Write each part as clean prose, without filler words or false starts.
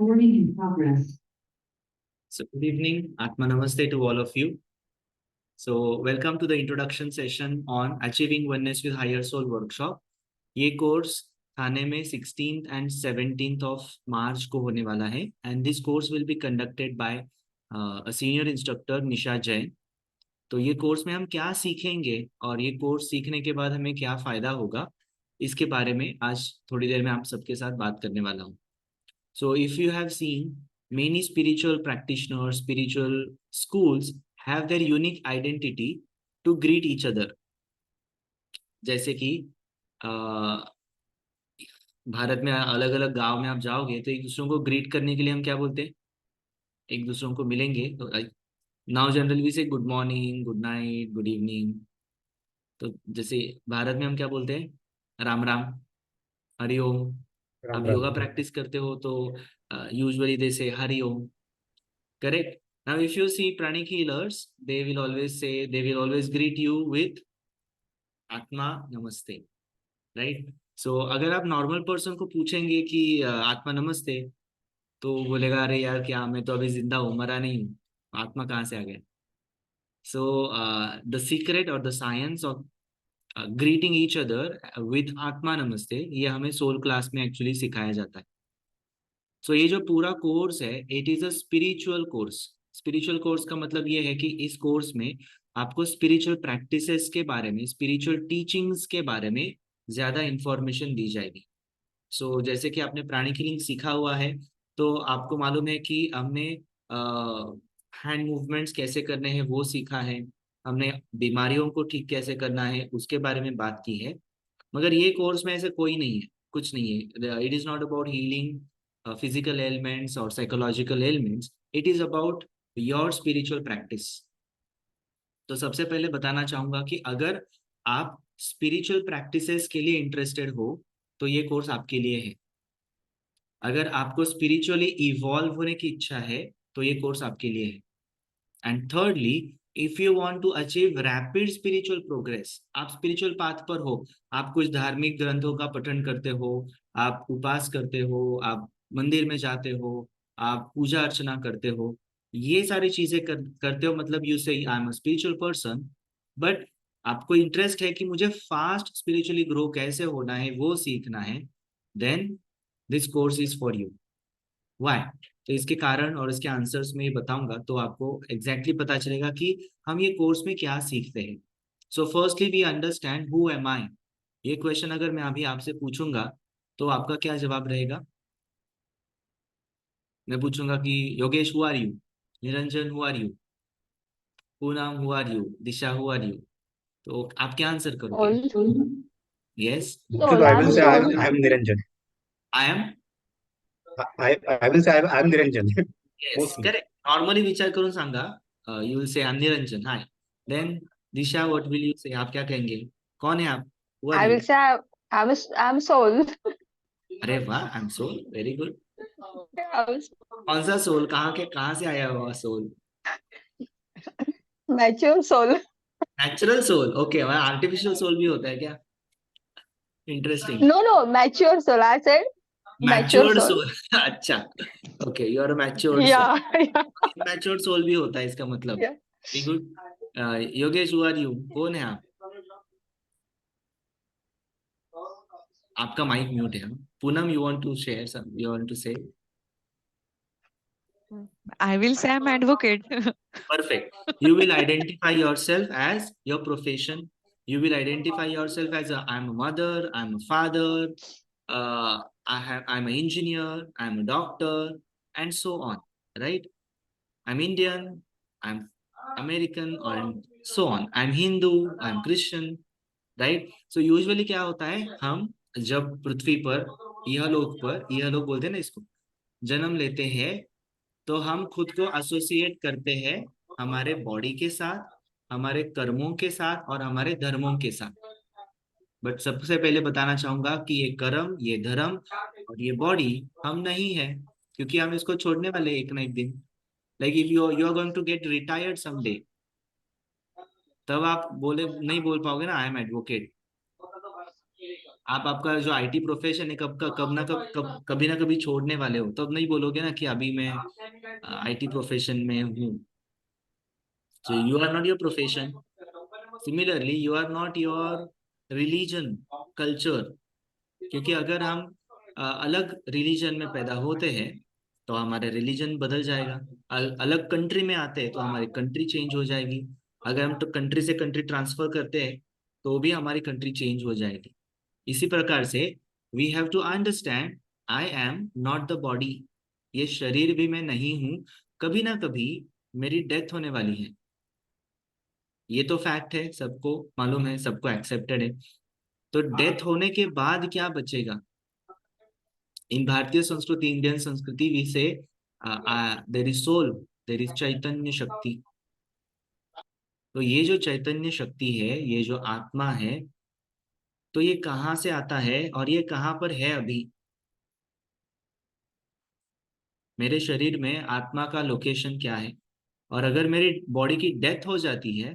Recording in progress. So good evening, Atma Namaste to all of you. So welcome to the introduction session on Achieving Oneness with Higher Soul workshop. ये course थाने में 16th and 17th of March को होने वाला है and this course will be conducted by a senior instructor निशा जैन. तो ये course में हम क्या सीखेंगे और ये कोर्स सीखने के बाद हमें क्या फायदा होगा, इसके बारे में आज थोड़ी देर में आप सबके साथ बात करने वाला हूँ. So if you have seen, many spiritual practitioners, spiritual schools have their unique identity to greet each other. जैसे कि अ, भारत में अलग अलग गांव में आप जाओगे तो एक दूसरों को ग्रीट करने के लिए हम क्या बोलते हैं? एक दूसरों को मिलेंगे तो नाउ जनरली वी से good morning, good night, good evening. तो जैसे भारत में हम क्या बोलते हैं? राम राम, हरिओम. राम आप राम। योगा प्रैक्टिस करते हो तो यूजुअली दे से Hariom. Correct. Now, if you see pranic healers, they will always say, they will always greet you with Atma Namaste, right? So, अगर आप नॉर्मल पर्सन को पूछेंगे कि आत्मा नमस्ते, तो बोलेगा अरे यार क्या, मैं तो अभी जिंदा हूँ, मरा नहीं हूँ, आत्मा कहाँ से आ गया? So, the secret or the science of greeting each other with Atma Namaste, ये हमें सोल क्लास में एक्चुअली सिखाया जाता है. सो ये जो पूरा कोर्स है, it is a spiritual course. Spiritual course का मतलब ये है कि इस कोर्स में आपको स्पिरिचुअल प्रैक्टिसेस के बारे में, स्पिरिचुअल टीचिंग्स के बारे में ज्यादा इंफॉर्मेशन दी जाएगी. सो जैसे कि आपने प्राणिक हीलिंग सीखा हुआ है, तो आपको मालूम है कि हमने हैंड मूवमेंट्स कैसे करने हैं वो सीखा है, हमने बीमारियों को ठीक कैसे करना है उसके बारे में बात की है. मगर ये कोर्स में ऐसे कोई नहीं है, कुछ नहीं है. It is not about healing physical ailments or psychological ailments. It is about your spiritual practice. तो सबसे पहले बताना चाहूंगा कि अगर आप स्पिरिचुअल प्रैक्टिसेस के लिए इंटरेस्टेड हो तो ये कोर्स आपके लिए है. अगर आपको स्पिरिचुअली इवॉल्व होने की इच्छा है तो ये कोर्स आपके लिए है. And thirdly, if you want to achieve rapid spiritual progress, आप स्पिरिचुअल पाथ पर हो, आप कुछ धार्मिक ग्रंथों का पठन करते हो, आप उपास करते हो, आप मंदिर में जाते हो, आप पूजा अर्चना करते हो, ये सारी चीजें करते हो, मतलब यू से I am a spiritual person, but आपको इंटरेस्ट है कि मुझे फास्ट स्पिरिचुअली ग्रो कैसे होना है वो सीखना है, then this course is for you. Why? तो इसके कारण और इसके आंसर्स में ये बताऊंगा तो आपको एग्जैक्टली पता चलेगा कि हम ये कोर्स में क्या सीखते हैं. So firstly we understand who am I. ये क्वेश्चन अगर मैं अभी आपसे पूछूंगा तो आपका क्या जवाब रहेगा? मैं पूछूंगा कि Yogesh who are you, Niranjan who are you, Poonam who are you, Disha who are you, तो आप क्या आंसर करोगे? Soul. यस, Soul. I I'm will say soul. I am Niranjan. I am. I will say I am Niranjan. Yes, Mostly. Correct. Normally विचार करून सांगा. You will say I am Niranjan. Hi. Then Disha, what will you say? आप क्या कहेंगे? कौन है आप? Who are I you? will say I'm soul. अरे वाह, I am soul, very good. I'm कौन सा सोल? कहाँ से आया हुआ soul? mature soul. Natural soul. Okay, artificial soul भी होता है क्या? Interesting. No, mature soul. I said mature matured soul. Soul. अच्छा, okay, you are a matured soul. Yeah, yeah, matured soul भी होता है इसका मतलब. yeah. Very good. Yogesh, who are you? कौन है आप? आपका माइक म्यूट है. Poonam, you want to share some, you want to say? I will say I'm advocate. Perfect. You will identify yourself as your profession. You will identify yourself as I'm a mother, I'm a father, I'm an engineer, I'm a doctor, and so on. Right? I'm Indian, I'm American, and so on. I'm Hindu, I'm Christian. Right. So usually क्या होता है, हम जब पृथ्वी पर, यह लोग बोलते हैं ना इसको, जन्म लेते हैं, तो हम खुद को एसोसिएट करते हैं हमारे बॉडी के साथ, हमारे कर्मों के साथ और हमारे धर्मों के साथ. बट सबसे पहले बताना चाहूंगा कि ये कर्म, ये धर्म और ये बॉडी हम नहीं है, क्योंकि हम इसको छोड़ने वाले एक ना एक दिन. Like if you are going to get retired someday, तब आप बोले नहीं बोल पाओगे ना आई एम एडवोकेट. आप आपका जो आईटी प्रोफेशन है कभी ना कभी छोड़ने वाले हो, तब नहीं बोलोगे ना कि अभी मैं आईटी प्रोफेशन में हूँ. So you are not your profession. Similarly, you are not your religion, culture. क्योंकि अगर हम अलग रिलीजन में पैदा होते हैं तो हमारे रिलीजन बदल जाएगा. अलग कंट्री में आते हैं तो हमारी कंट्री चेंज हो जाएगी. अगर हम तो कंट्री से कंट्री ट्रांसफर करते हैं तो भी हमारी कंट्री चेंज हो जाएगी. इसी प्रकार से we have to understand I am not the body. ये शरीर भी मैं नहीं हूँ. कभी ना कभी मेरी डेथ होने वाली है. ये तो फैक्ट है, सबको मालूम है, सबको एक्सेप्टेड है. तो डेथ होने के बाद क्या बचेगा? इन भारतीय संस्कृति, इंडियन संस्कृति we say there is soul, there is चैतन्य शक्ति. तो ये जो चैतन्य शक्ति है, ये जो आत्मा है, तो ये कहाँ से आता है और ये कहाँ पर है अभी? मेरे शरीर में आत्मा का लोकेशन क्या है? और अगर मेरी बॉडी की डेथ हो जाती है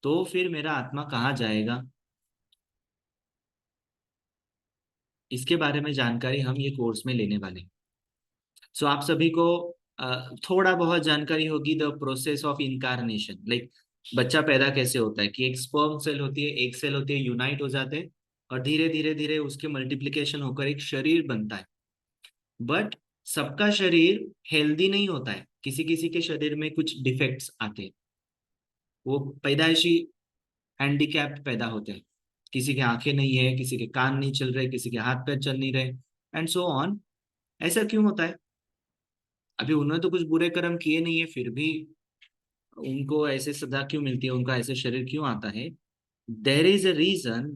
तो फिर मेरा आत्मा कहाँ जाएगा? इसके बारे में जानकारी हम ये कोर्स में लेने वाले हैं. सो आप सभी को थोड़ा बहुत जानकारी होगी the process of incarnation. Like बच्चा पैदा कैसे होता है कि एक स्पर्म सेल होती है, एक सेल होती है, यूनाइट हो जाते हैं और धीरे धीरे धीरे उसके मल्टीप्लिकेशन होकर एक शरीर बनता है. बट सबका शरीर हेल्दी नहीं होता है. किसी किसी के शरीर में कुछ डिफेक्ट्स आते हैं. वो पैदाइशी हैंडीकैप्ड पैदा होते हैं. किसी के आंखें नहीं है, किसी के कान नहीं चल रहे, किसी के हाथ पैर चल नहीं रहे, एंड सो ऑन. ऐसा क्यों होता है? अभी उन्होंने तो कुछ बुरे कर्म किए नहीं है, फिर भी उनको ऐसे सजा क्यों मिलती है, उनका ऐसे शरीर क्यों आता है? There is a reason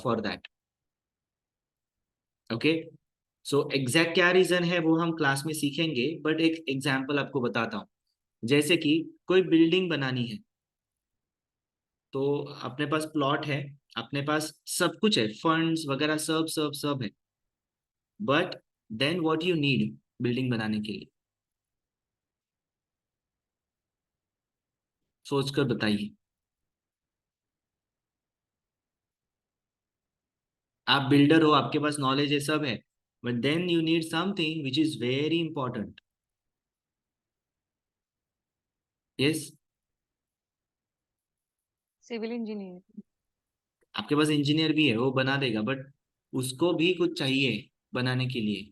for that. Okay, so exact क्या रीजन है वो हम क्लास में सीखेंगे, बट एक एग्जाम्पल आपको बताता हूँ. जैसे कि कोई बिल्डिंग बनानी है तो अपने पास प्लॉट है, अपने पास सब कुछ है, फंड्स वगैरह सब सब सब है. But then what you need building बनाने के लिए? सोचकर बताइए. आप बिल्डर हो, आपके पास नॉलेज है, सब है, but then you need something which is very important. Yes, civil engineer. आपके पास इंजीनियर भी है, वो बना देगा, बट उसको भी कुछ चाहिए बनाने के लिए.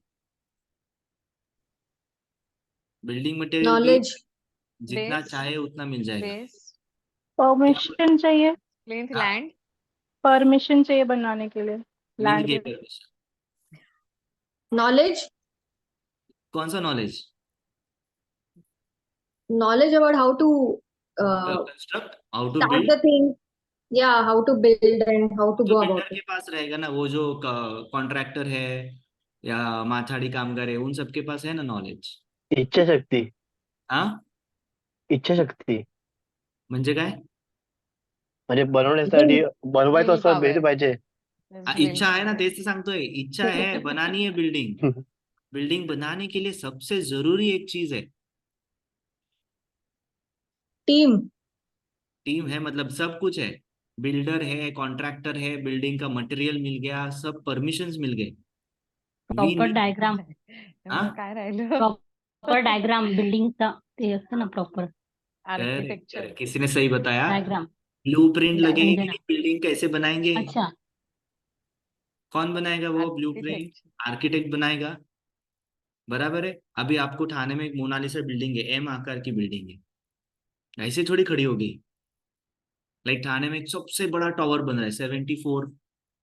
बिल्डिंग मटेरियल भी नॉलेज, जितना बेस. चाहे उतना मिल जाएगा. बेस. परमिशन चाहिए, प्लेन्थ. हाँ, लैंड. परमिशन चाहिए बनाने के लिए मिल लैंड गई के। permission. नॉलेज, कौन सा knowledge? knowledge about how to construct, how to start build. the thing, yeah, how to build and how to तो go बिल्डर about के it. पास रहेगा ना, वो जो कॉन्ट्रैक्टर है या माथाड़ी कामगार है, उन सबके पास है ना नॉलेज. इच्छा शक्ती. हाँ, इच्छा शक्ती म्हणजे काय? म्हणजे बनवण्यासाठी बनवायचं विल असं भेट पॉवर. पाहिजे. इच्छा है ना, तेच तर सांगतोय. इच्छा है, बनानी है बिल्डिंग. बिल्डिंग बनाने के लिए सबसे जरूरी एक चीज है, टीम, टीम है. मतलब सब कुछ है, बिल्डर है, कॉन्ट्रैक्टर है, बिल्डिंग का मटेरियल मिल गया, सब परमिशन्स मिल गए. वी प्रॉपर डायग्राम, हाँ, काय राहिलं? प्रॉपर डायग्राम बिल्डिंगचा ते असतं ना प्रॉपर आर्किटेक्चर. किसी ने सही बताया. डायग्राम. ब्लूप्रिंट लगेगी कि समझे ना. नहीं, बिल्डिंग कैसे बनाएंगे? अच्छा. कौन बनाएगा वो ब्लूप्रिंट? आर्किटेक्ट. आर्किटेक्ट बनाएगा. बराबर है. अभी आपको ठाणे में एक मोनालिसा बिल्डिंग है, एम आकार की बिल्डिंग है, ऐसे थोड़ी खड़ी होगी. लाइक ठाणे में एक सबसे बड़ा टावर बन रहा है, 74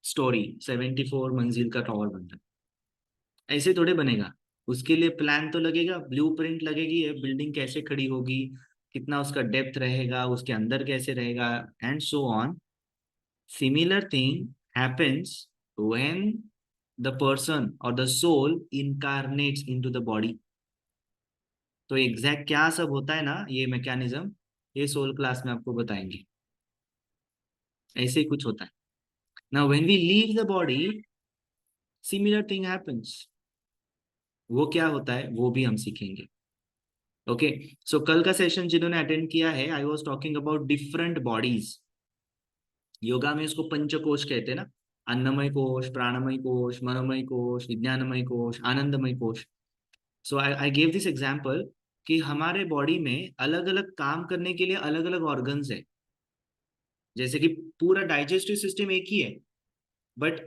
स्टोरी, 74 मंजिल का टावर बन रहा है. ऐसे थोड़े बनेगा. उसके लिए प्लान तो लगेगा, ब्लूप्रिंट लगेगी, ये बिल्डिंग कैसे खड़ी होगी, कितना उसका डेप्थ रहेगा, उसके अंदर कैसे रहेगा, and so on. Similar thing happens when the person और the soul incarnates into the body. तो एग्जैक्ट क्या सब होता है ना, ये मैकेनिज्म, ये सोल क्लास में आपको बताएंगे. ऐसे ही कुछ होता है. Now when we leave the body, similar thing happens. वो क्या होता है वो भी हम सीखेंगे. ओके, सो कल का सेशन जिन्होंने अटेंड किया है, I was talking about different bodies. Yoga में इसको पंचकोश कहते हैं ना. अन्नमय कोश, प्राणमय कोश, मनोमय कोश, विज्ञानमय कोश, आनंदमय कोश. सो आई गेव दिस एग्जाम्पल कि हमारे बॉडी में अलग अलग काम करने के लिए अलग अलग ऑर्गन्स है. जैसे कि पूरा डाइजेस्टिव सिस्टम एक ही है, बट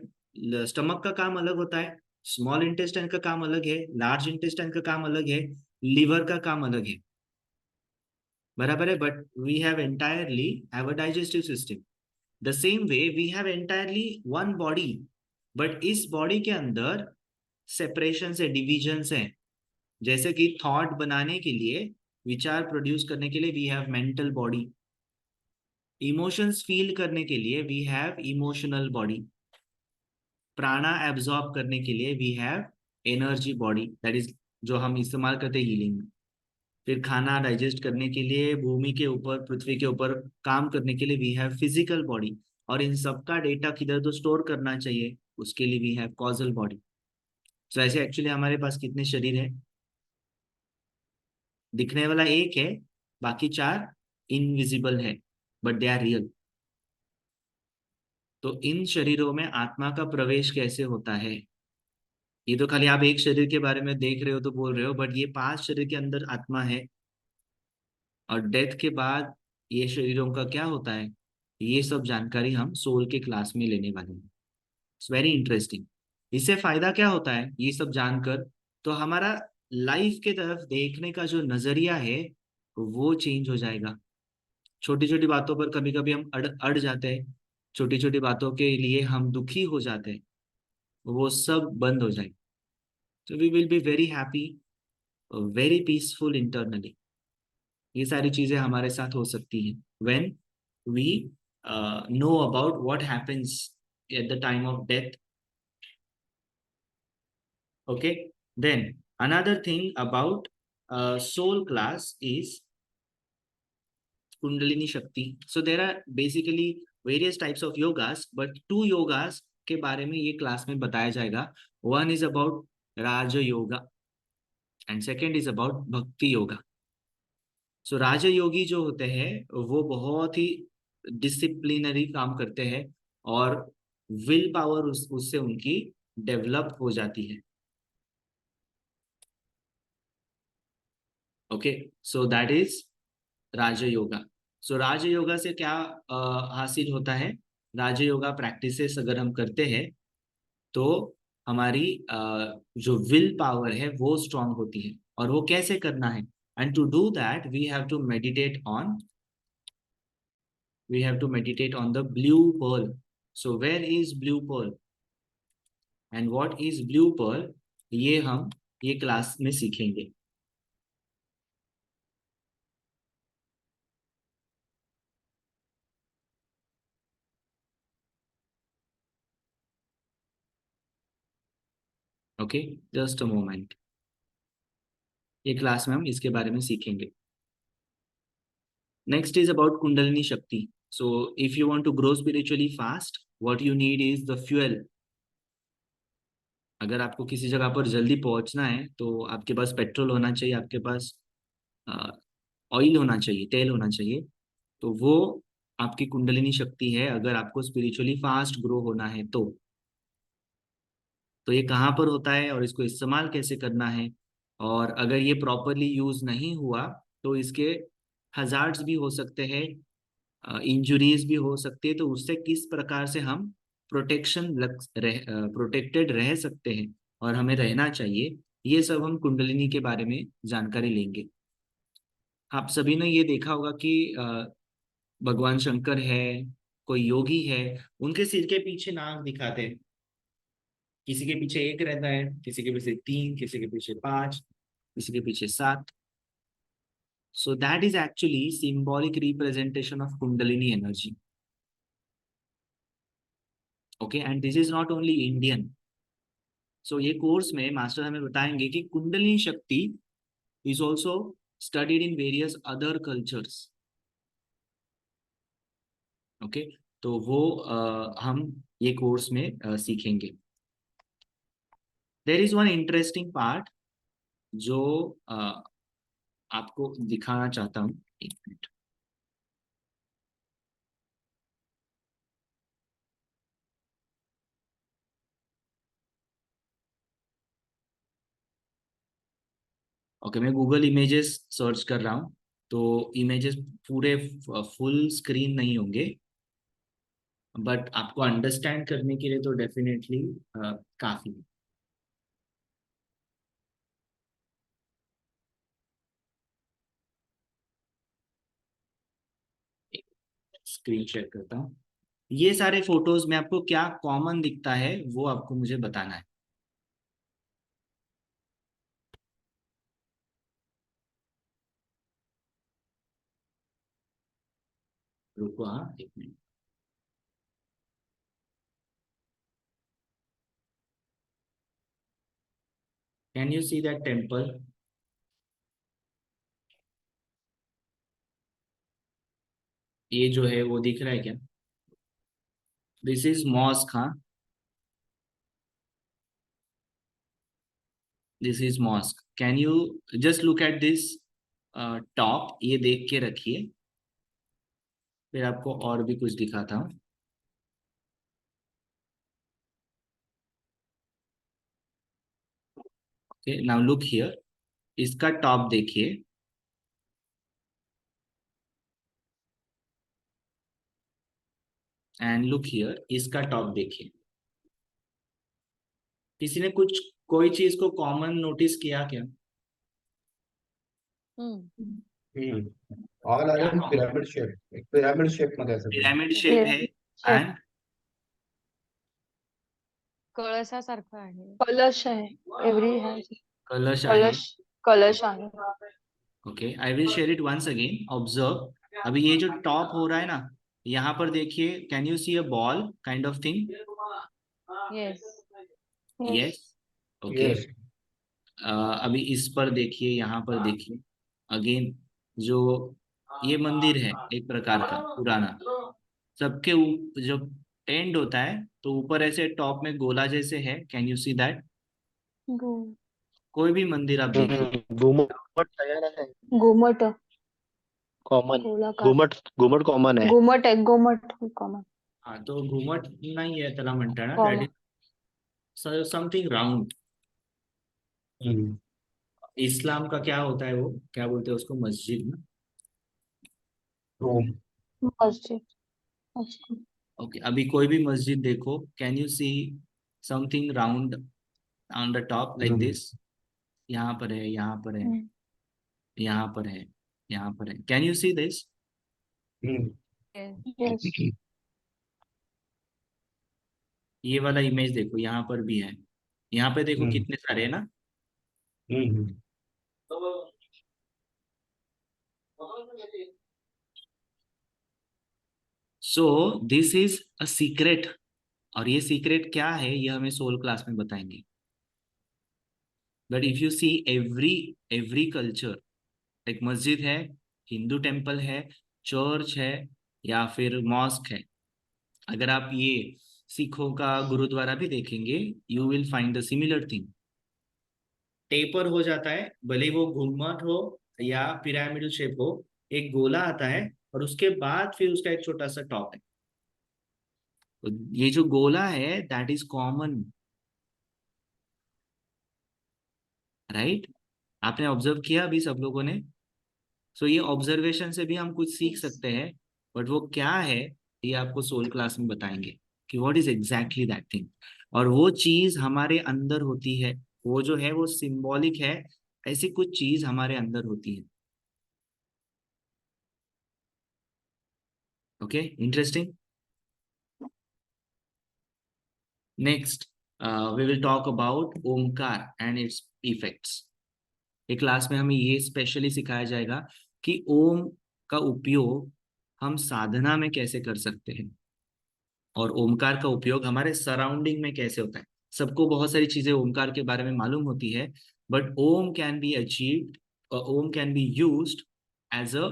स्टमक का काम अलग होता है, स्मॉल इंटेस्टाइन का काम अलग है, लार्ज इंटेस्टाइन का काम अलग है, लिवर का काम अलग है. बराबर है. But we have entirely have a digestive system. The same way we have entirely one body, but इस बॉडी के अंदर सेपरेशन है, डिविजन्स हैं. जैसे कि थॉट बनाने के लिए, विचार प्रोड्यूस करने के लिए we have mental body. Emotions feel करने के लिए we have emotional body. Prana absorb करने के लिए we have energy body, that is जो हम इस्तेमाल करते हैं हीलिंग में. फिर खाना डाइजेस्ट करने के लिए, भूमि के ऊपर, पृथ्वी के ऊपर काम करने के लिए वी हैव फिजिकल बॉडी. और इन सबका डेटा किधर तो स्टोर करना चाहिए, उसके लिए वी हैव कॉजल बॉडी. तो ऐसे एक्चुअली हमारे पास कितने शरीर है? दिखने वाला एक है, बाकी 4 इनविजिबल है, बट दे आर रियल. तो इन शरीरों में आत्मा का प्रवेश कैसे होता है? ये तो खाली आप एक शरीर के बारे में देख रहे हो तो बोल रहे हो, बट ये 5 शरीर के अंदर आत्मा है. और डेथ के बाद ये शरीरों का क्या होता है, ये सब जानकारी हम सोल के क्लास में लेने वाले हैं. It's very interesting. इससे फायदा क्या होता है ये सब जानकर? तो हमारा लाइफ के तरफ देखने का जो नजरिया है वो चेंज हो जाएगा. छोटी छोटी बातों पर कभी कभी हम अड़ जाते हैं, छोटी छोटी बातों के लिए हम दुखी हो जाते हैं, वो सब बंद हो जाएगा. तो we will be very happy, very peaceful internally. ये सारी चीजें हमारे साथ हो सकती हैं when we know about what happens at the time of death. Okay, then another thing about soul class is Kundalini Shakti. So there are basically various types of yogas, but 2 yogas के बारे में ये class में बताया जाएगा. One is about Raja Yoga and second is about Bhakti Yoga. So राजा योगी जो होते हैं वो बहुत ही डिसिप्लिनरी काम करते हैं और विल पावर उससे उनकी डेवलप हो जाती है. Okay, so that is Rajyoga. So Rajyoga से क्या हासिल होता है? राजयोगा प्रैक्टिसेस अगर हम करते हैं तो हमारी जो विल पावर है वो स्ट्रांग होती है. और वो कैसे करना है? And to do that we have to meditate on the blue pearl. So where is blue pearl and what is blue pearl, ये हम ये क्लास में सीखेंगे. Okay, just a moment. ये क्लास में हम इसके बारे में सीखेंगे. Next is about kundalini shakti. So if you want to grow spiritually fast, what you need is the fuel. अगर आपको किसी जगह पर जल्दी पहुंचना है तो आपके पास पेट्रोल होना चाहिए, आपके पास ऑयल होना चाहिए, तेल होना चाहिए. तो वो आपकी कुंडलिनी शक्ति है अगर आपको स्पिरिचुअली फास्ट ग्रो होना है तो. ये कहाँ पर होता है और इसको इस्तेमाल कैसे करना है, और अगर ये प्रॉपरली यूज नहीं हुआ तो इसके हजार्ड्स भी हो सकते हैं, इंजुरीज भी हो सकती है. तो उससे किस प्रकार से हम प्रोटेक्टेड रह सकते हैं और हमें रहना चाहिए, ये सब हम कुंडलिनी के बारे में जानकारी लेंगे. आप सभी ने ये देखा होगा कि भगवान शंकर है, कोई योगी है, उनके सिर के पीछे नाग दिखाते हैं. किसी के पीछे 1 रहता है, किसी के पीछे 3, किसी के पीछे 5, किसी के पीछे 7. So that is actually symbolic representation of Kundalini energy. Okay, and this is not only Indian. So ये कोर्स में मास्टर हमें बताएंगे कि कुंडलिनी शक्ति is also studied in various other cultures. Okay, तो वो हम ये कोर्स में सीखेंगे. There is one interesting part जो आपको दिखाना चाहता हूँ. 1 मिनट. ओके, मैं गूगल इमेजेस सर्च कर रहा हूँ, तो इमेजेस पूरे फुल स्क्रीन नहीं होंगे, बट आपको अंडरस्टैंड करने के लिए तो डेफिनेटली काफी है। स्क्रीन शेयर करता हूँ। ये सारे फोटोज में आपको क्या कॉमन दिखता है वो आपको मुझे बताना है। रुको, हाँ, एक minute. Can you see that temple? ये जो है वो दिख रहा है क्या? दिस इज मॉस्क, हाँ, this is mosque. Can you just look at this top, ये देख के रखिए, फिर आपको और भी कुछ दिखाता हूँ। ओके, नाउ लुक हियर, इसका टॉप देखिए, एंड लुक हियर, इसका टॉप देखिए। किसी ने कुछ कोई चीज को कॉमन नोटिस किया क्या? All are in pyramid shape, एक पिरामिड शेप मध्ये असं ते. पिरामिड शेप है, एंड कळसासारखं आहे. कलश आहे. एव्हरी हॅज कलश आहे। कलश कलश आहे. Okay, I will share it once again, observe. अभी ये जो टॉप हो रहा है ना, यहाँ पर देखिए, can you see a ball kind of thing? Yes. Yes, okay. Yes. अभी इस पर देखिए, यहाँ पर देखिए, अगेन जो ये मंदिर है एक प्रकार का पुराना, सबके जो एंड होता है तो ऊपर ऐसे टॉप में गोला जैसे है, कैन यू सी दैट? कोई भी मंदिर आप देखिए, घुमट तयार आहे. घुमट कॉमन. गोलाकार घुमट कॉमन आहे. घुमट आहे. घुमट कॉमन हाँ, तो घुमट नाही आहे त्याला म्हणतात ना, common. That is something round. Hmm. इस्लाम का क्या होता है, वो क्या बोलते हैं उसको, मस्जिद ना? Room. मस्जिद. अच्छा. ओके, अभी कोई भी मस्जिद देखो, can you see something round on the top like hmm. This? यहाँ पर है, यहाँ पर है, हम्म. यहाँ पर है, यहाँ पर है, can you see this? Hmm. Yes. ये वाला इमेज देखो, यहाँ पर भी है, यहाँ पे देखो हम्म. कितने सारे है ना। Hmm. So this is a secret, और ये सीक्रेट क्या है ये हमें सोल क्लास में बताएंगे। But if you see every culture, एक मस्जिद है, हिंदू टेम्पल है, चर्च है, या फिर मॉस्क है, अगर आप ये सिखों का गुरुद्वारा भी देखेंगे, you will find the similar thing. Taper हो जाता है, भले वो घुम्मट हो या पिरामिडल शेप हो, एक गोला आता है और उसके बाद फिर उसका एक छोटा सा टॉप है। तो ये जो गोला है दैट इज कॉमन, राइट? आपने ऑब्जर्व किया अभी सब लोगों ने? सो ये ऑब्जर्वेशन से भी हम कुछ सीख सकते हैं, बट वो क्या है ये आपको सोल क्लास में बताएंगे कि what is exactly that thing. और वो चीज हमारे अंदर होती है, वो जो है वो सिंबॉलिक है, ऐसी कुछ चीज हमारे अंदर होती है। Okay, interesting. Next we will talk about Omkar and its effects. एक क्लास में हमें ये स्पेशली सिखाया जाएगा कि ओम का उपयोग हम साधना में कैसे कर सकते हैं, और ओमकार का उपयोग हमारे सराउंडिंग में कैसे होता है। सबको बहुत सारी चीजें ओमकार के बारे में मालूम होती है, but Om can be achieved, Om can be used as a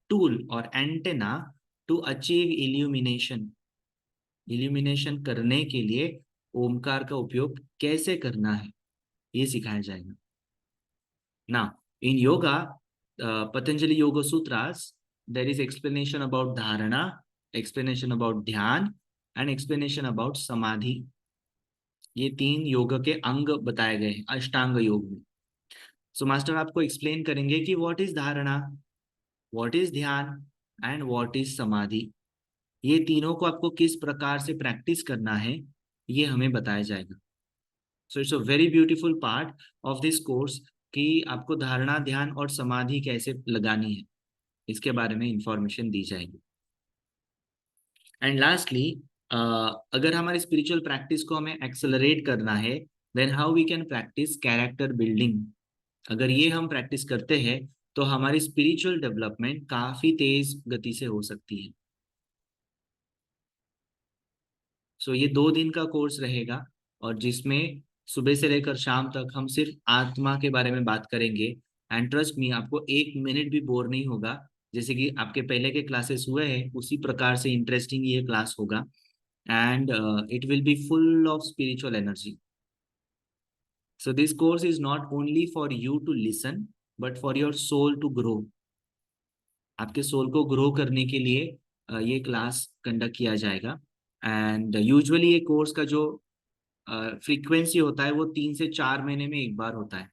tool और antenna to achieve illumination. Illumination करने के लिए ओमकार का उपयोग कैसे करना है ये सिखाया जाएगा। Now, in yoga, Patanjali Yoga Sutras, there is explanation about dharana, explanation about dhyan, and explanation about samadhi. ये तीन योग के अंग बताए गए हैं अष्टांग योग में। सो मास्टर आपको एक्सप्लेन करेंगे कि व्हाट इज धारणा, व्हाट इज ध्यान एंड व्हाट इज समाधि। ये तीनों को आपको किस प्रकार से प्रैक्टिस करना है ये हमें बताया जाएगा। So it's a very beautiful part of this course कि आपको धारणा, ध्यान और समाधि कैसे लगानी है, इसके बारे में इंफॉर्मेशन दी जाएगी। एंड लास्टली, अगर हमारी स्पिरिचुअल प्रैक्टिस को हमें एक्सेलरेट करना है, then how we can practice character building. अगर ये हम प्रैक्टिस करते हैं तो हमारी स्पिरिचुअल डेवलपमेंट काफी तेज गति से हो सकती है। सो ये 2 दिन का कोर्स रहेगा और जिसमें सुबह से लेकर शाम तक हम सिर्फ आत्मा के बारे में बात करेंगे। एंड ट्रस्ट मी, आपको 1 मिनट भी बोर नहीं होगा। जैसे कि आपके पहले के क्लासेस हुए हैं उसी प्रकार से इंटरेस्टिंग ये क्लास होगा। And it will be full of spiritual energy. So this course is not only for you to listen but for your soul to grow. आपके सोल को ग्रो करने के लिए ये क्लास कंडक्ट किया जाएगा। एंड यूजुअली ये कोर्स का जो फ्रीक्वेंसी होता है वो 3 से 4 महीने में एक बार होता है।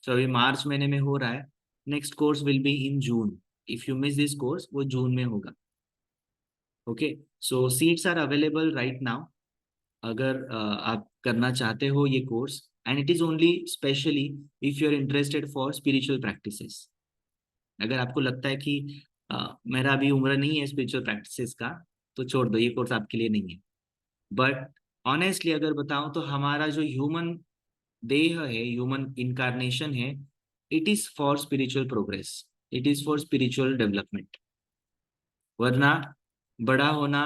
सो अभी मार्च महीने में हो रहा है, next course will be in June. If you miss this course वो जून में होगा। Okay, so seats are available right now. अगर आप करना चाहते हो ये course, and it is only specially if you are interested for spiritual practices. अगर आपको लगता है कि मेरा अभी उम्र नहीं है स्पिरिचुअल प्रैक्टिसेस का, तो छोड़ दो, ये कोर्स आपके लिए नहीं है। बट ऑनेस्टली अगर बताऊं तो हमारा जो ह्यूमन देह है, ह्यूमन इनकारनेशन है, it is for spiritual progress, it is for spiritual development. वरना बड़ा होना,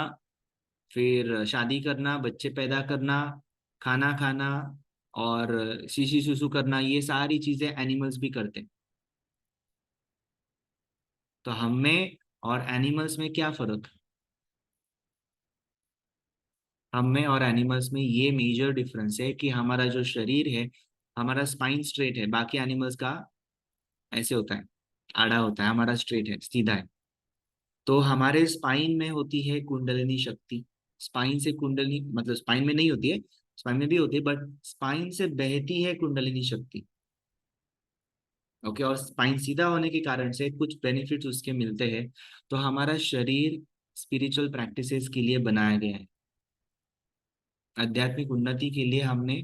फिर शादी करना, बच्चे पैदा करना, खाना खाना और शीशी सुसु करना, ये सारी चीजें एनिमल्स भी करते हैं। तो हम में और एनिमल्स में क्या फर्क है? हम में और एनिमल्स में ये मेजर डिफरेंस है कि हमारा जो शरीर है, हमारा स्पाइन स्ट्रेट है, बाकी एनिमल्स का ऐसे होता है, आड़ा होता है, हमारा स्ट्रेट है, सीधा है। तो हमारे स्पाइन में होती है कुंडलिनी शक्ति। स्पाइन से कुंडलिनी, मतलब स्पाइन में नहीं होती है, स्पाइन में भी होती है, बट स्पाइन से बहती है कुंडलिनी शक्ति। ओके, और स्पाइन सीधा होने के कारण से कुछ बेनिफिट्स उसके मिलते हैं। तो हमारा शरीर स्पिरिचुअल प्रैक्टिसेस के लिए बनाया गया है। आध्यात्मिक उन्नति के लिए हमने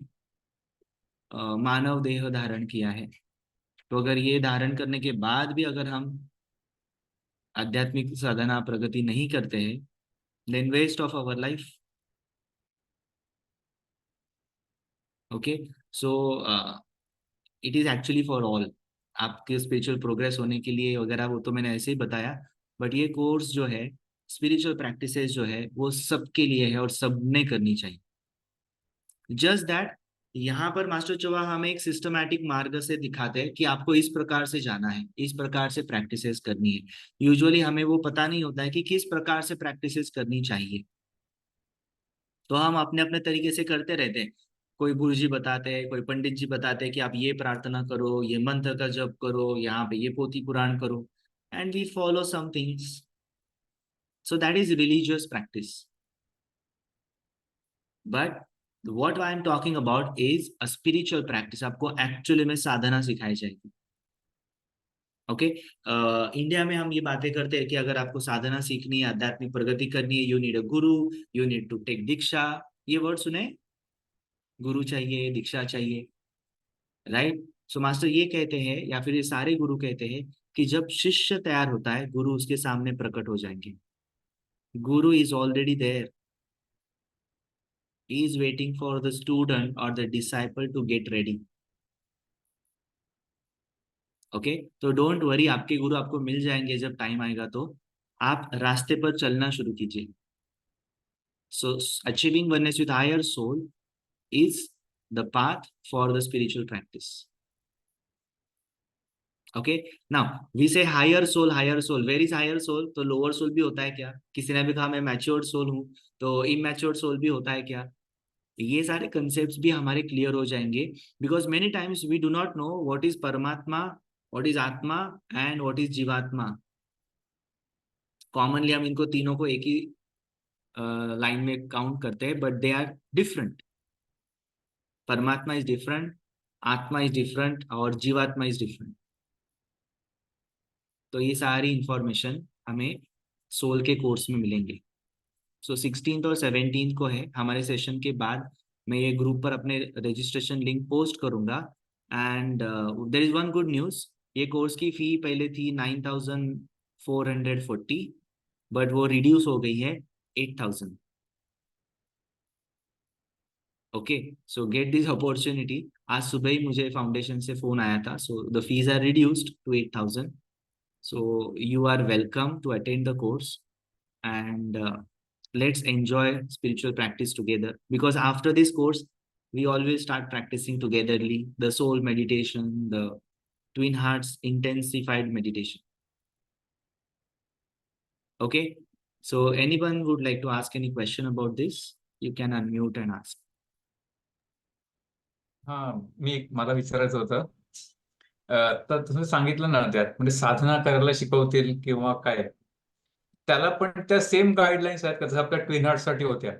मानव देह धारण किया है। तो अगर ये धारण करने के बाद भी अगर हम आध्यात्मिक साधना प्रगति नहीं करते हैं, then waste of our life. Okay, so it is actually for all. आपके स्पिरिचुअल प्रोग्रेस होने के लिए वगैरह वो तो मैंने ऐसे ही बताया, बट ये कोर्स जो है, स्पिरिचुअल प्रैक्टिसेस जो है, वो सबके लिए है और सबने करनी चाहिए। जस्ट दैट यहाँ पर मास्टर चौहा हमें एक सिस्टमैटिक मार्ग से दिखाते हैं कि आपको इस प्रकार से जाना है, इस प्रकार से प्रैक्टिसेस करनी है। यूजुअली हमें वो पता नहीं होता है कि किस प्रकार से प्रैक्टिसेस करनी चाहिए, तो हम अपने अपने तरीके से करते रहते हैं। कोई गुरु जी बताते हैं, कोई पंडित जी बताते हैं कि आप ये प्रार्थना करो, ये मंत्र का जप करो, यहाँ पे ये पोथी पुराण करो, and we follow some things. So that is religious practice. But what I am talking about is a spiritual practice। आपको एक्चुअली में साधना सिखाई जाएगी। ओके, इंडिया में हम ये बातें करते हैं कि अगर आपको साधना सीखनी है, आध्यात्मिक प्रगति करनी है, you need a Guru, you need to take दीक्षा। ये वर्ड सुने, गुरु चाहिए, दीक्षा चाहिए, राइट। सो मास्टर ये कहते हैं, या फिर ये सारे गुरु कहते हैं कि जब शिष्य तैयार होता है, गुरु उसके सामने प्रकट हो जाएंगे। Guru is already there, he is waiting for the student or the disciple to get ready। Okay, तो डोंट वरी, आपके गुरु आपको मिल जाएंगे जब टाइम आएगा। तो आप रास्ते पर चलना शुरू कीजिए। So achieving oneness with higher soul is the path for the spiritual practice. Okay, now we say higher soul, higher soul, where is higher soul? तो लोअर सोल भी होता है क्या? किसी ने भी कहा मैं मैच्योर्ड सोल हूं, तो इमैच्योर्ड सोल भी होता है क्या? ये सारे कंसेप्ट्स भी हमारे क्लियर हो जाएंगे, because many times we do not know what is paramatma, what is atma and what is jivatma. Commonly हम इनको तीनों को एक ही लाइन में काउंट करते हैं, बट दे आर डिफरेंट। परमात्मा इज डिफरेंट, आत्मा इज डिफरेंट और जीवात्मा इज डिफरेंट। तो ये सारी इंफॉर्मेशन हमें सोल के कोर्स में मिलेंगे। सो 16 और 17 को है हमारे सेशन के बाद। मैं ये ग्रुप पर अपने रजिस्ट्रेशन लिंक पोस्ट करूंगा। And there is one good news, ये कोर्स की फी पहले थी 9440, बट वो रिड्यूस हो गई है 8000। Okay, so get this opportunity. आज सुबह ही मुझे फाउंडेशन से फोन आया था, so the fees are reduced to 8000। So you are welcome to attend the course, and let's enjoy spiritual practice together, because after this course we always start practicing togetherly the soul meditation, the twin hearts intensified meditation. Okay, so anyone would like to ask any question about this? You can unmute and ask. मला विचारायचं होतं, तर तुम्ही सांगितलं ना त्यात म्हणजे साधना करायला शिकवतील किंवा काय, त्याला पण त्या सेम गाईडलाईन्स आहेत का जसं आपल्या ट्विन हार्ट साठी होत्या,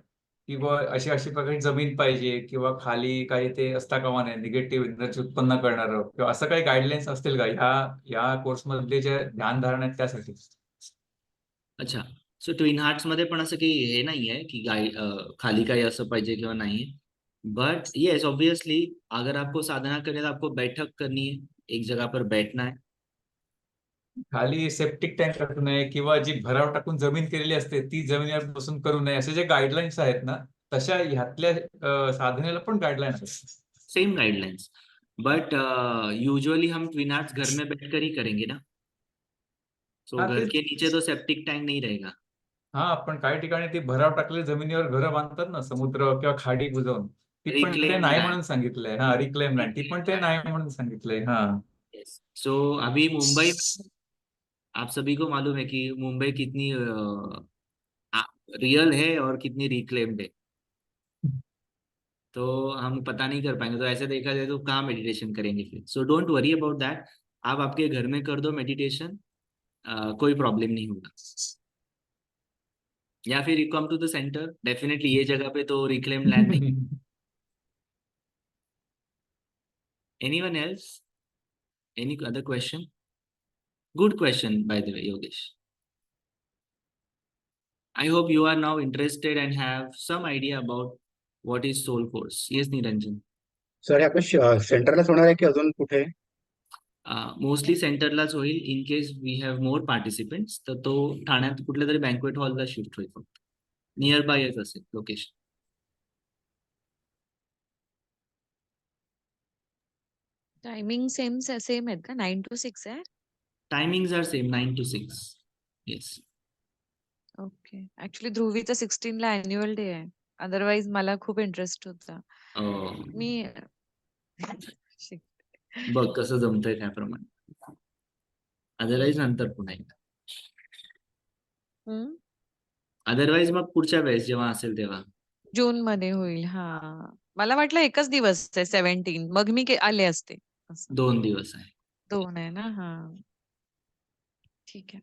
किंवा अशी अशी प्रकारची जमीन पाहिजे किंवा खाली काही ते असता कामा नये निगेटिव्ह एनर्जी उत्पन्न करणारं, किंवा असं काही गाईडलाईन्स असतील का या कोर्स मधले जे ध्यान धारणा आहेत त्यासाठी? अच्छा, सो ट्विन हार्ट्स मध्ये पण असं काही हे नाही आहे की खाली काही असं पाहिजे किंवा नाही, बट येस ऑब्वियसली अगर आपको साधना करनी है तो आपको बैठक करनी है, एक जगह पर बैठना है। खाली सेप्टिक टँक टाकू नये किंवा जी भराव टाकून जमीन केलेली असते ती जमिनीवर बसून करू नये, असे जे गाईडलाईन्स आहेत ना, तशा ह्यातल्या साधनेला पण गाईडलाईन्स आहेत? सेम गाइडलाइंस, बट यूजुअली हम ट्विन हार्ट्स घर में बैठकर ही करेंगे ना। सो हाँ, घर तेच. के नीचे तो सेप्टिक टैंक नहीं रहेगा। पण काही ठिकाणी ती भराव टाकलेली जमिनीवर घरं बांधतात ना, समुद्र किंवा खाडी बुजवून, ती पण ते रिक्लेम्ड नाही लैंड। म्हणून सांगितलंय. रिक्लेम लँड, ती पण ते नाही म्हणून सांगितलंय. सो अभी मुंबई, आप सभी को मालूम है कि मुंबई कितनी रियल है और कितनी रिक्लेम्ड है, तो हम पता नहीं कर पाएंगे। तो ऐसे देखा जाए तो कहाँ मेडिटेशन करेंगे फिर। So don't worry about that, आप आपके घर में कर दो मेडिटेशन, कोई प्रॉब्लम नहीं होगा। या फिर you come to the centre, definitely ये जगह पे तो रिक्लेम लैंड नहीं। Anyone else, any other question? Good question by the way Yogesh. I hope you are now interested and have some idea about what is soul course. Yes, Niranjan. Sir हे आपल्या सेंटरलाच होणार आहे की अजून कुठे? मोस्टली सेंटरलाच होईल. In case we have more participants तर तो ठाण्यात कुठल्या तरी बँक्वेट हॉलला शिफ्ट होईल, फक्त नियर बायच असेल लोकेशन. टायमिंग सेम आहेत का? 9 to 6 आहे? Timings are same 9 to 6. Yes. Okay. Actually ध्रुवीचं 16 ला अॅन्युअल डे आहे. अदरवाईज मला खूप इंटरेस्ट होता. मी बघ कसं जमतंय त्याप्रमाणे. अदरवाईज नंतर पुन्हा एकदा. अदरवाईज मग पुढच्या वेळेस जेव्हा असेल तेव्हा. जून मध्ये होईल. मला वाटलं एकच दिवस आहे 17. मग मी आले असते. 2 दिवस आहे. 2 आहे ना? ठीक आहे.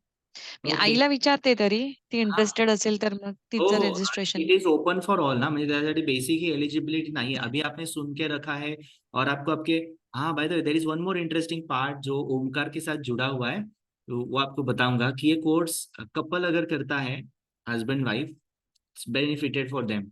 मी Okay. आईला विचारते तरी, ती इंटरेस्टेड असेल तर मग तिचं registration. It is open for all ना, म्हणजे त्यासाठी बेसिक ही एलिजिबिलिटी नहीं है। अभी आपने सुन के रखा है और आपको आपके, हाँ by the way there is one more interesting part जो ओमकार के साथ जुड़ा हुआ है, तो वो आपको बताऊंगा कि ये कोर्स कपल अगर करता है, husband wife, it's benefited for them,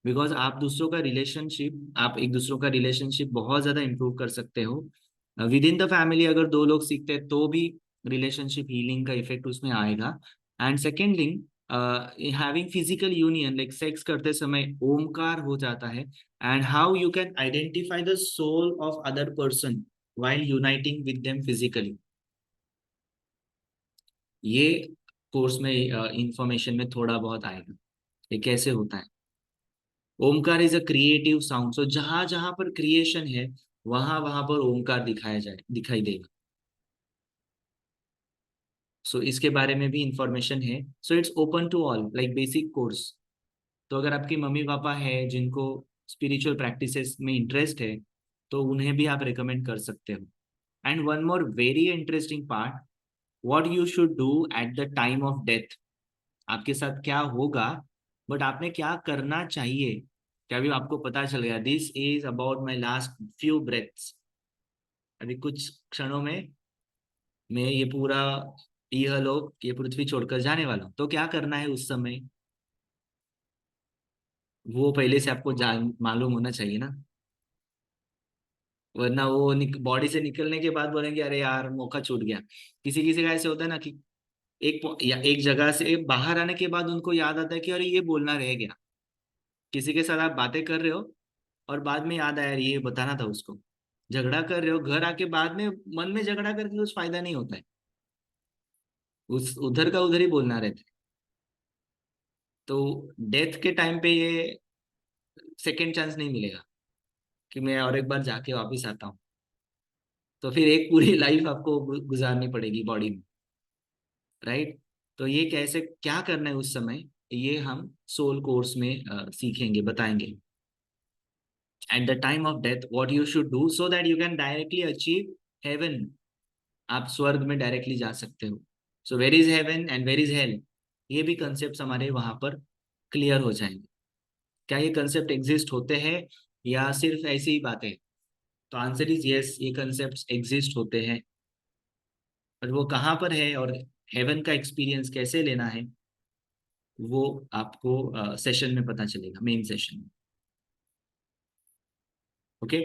because आप दूसरों का रिलेशनशिप, आप एक दूसरों का रिलेशनशिप बहुत ज्यादा इंप्रूव कर सकते हो। विद इन द फैमिली अगर 2 लोग सीखते हैं तो भी रिलेशनशिप हीलिंग का इफेक्ट उसमें आएगा। And second thing, having physical union like sex करते समय ओमकार हो जाता है, and how you can identify the soul of other person while uniting with them physically, ये कोर्स में इंफॉर्मेशन में थोड़ा बहुत आएगा ये कैसे होता है। Omkar is a creative sound, so जहां जहां पर क्रिएशन है वहां वहां पर ओमकार दिखाई देगा। सो इसके बारे में भी इंफॉर्मेशन है। So it's open to all like basic course. तो अगर आपकी मम्मी पापा है जिनको स्पिरिचुअल प्रैक्टिसेस में इंटरेस्ट है तो उन्हें भी आप रिकमेंड कर सकते हो। And one more very interesting part, what you should do at the time of death. आपके साथ क्या होगा, बट आपने क्या करना चाहिए, क्या भी आपको पता चल गया। This is about my last few breaths, अभी कुछ क्षणों में मैं ये पूरा इहलोक, ये पृथ्वी छोड़कर जाने वाला हूँ। तो क्या करना है उस समय, वो पहले से आपको जान मालूम होना चाहिए ना, वरना वो बॉडी से निकलने के बाद बोलेंगे अरे यार मौका छूट गया। किसी किसी का ऐसे होता है ना कि एक जगह से बाहर आने के बाद उनको याद आता है कि अरे ये बोलना रह गया। किसी के साथ आप बातें कर रहे हो और बाद में याद आया ये बताना था उसको। झगड़ा कर रहे हो, घर आके बाद में मन में झगड़ा करके कुछ फायदा नहीं होता है, उस उधर का उधर ही बोलना रहता है। तो डेथ के टाइम पे ये सेकेंड चांस नहीं मिलेगा कि मैं और एक बार जाके वापिस आता हूँ। तो फिर एक पूरी लाइफ आपको गुजारनी पड़ेगी बॉडी में, राइट। तो ये कैसे क्या करना है उस समय, ये हम सोल कोर्स में सीखेंगे, बताएंगे। At the time of death what you should do so that you can directly achieve heaven. आप स्वर्ग में डायरेक्टली जा सकते हो। So where is heaven and where is hell, ये भी कंसेप्ट हमारे वहां पर क्लियर हो जाएंगे। क्या ये कंसेप्ट एग्जिस्ट होते हैं या सिर्फ ऐसी ही बातें? तो आंसर इज यस, ये कंसेप्ट एग्जिस्ट होते हैं। और वो कहाँ पर है और हेवन का एक्सपीरियंस कैसे लेना है, वो आपको सेशन में पता चलेगा, मेन सेशन में। Okay,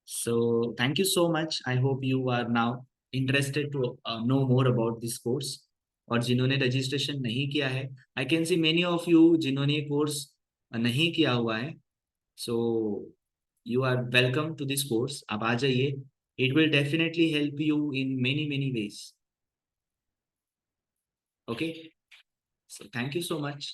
so thank you so much. I hope you are now interested to know more about this course. और जिन्होंने रजिस्ट्रेशन नहीं किया है, I can see many of you जिन्होंने ये कोर्स नहीं किया हुआ है, so you are welcome to this course. आप आ जाइए, it will definitely help you in many ways. Okay, so thank you so much.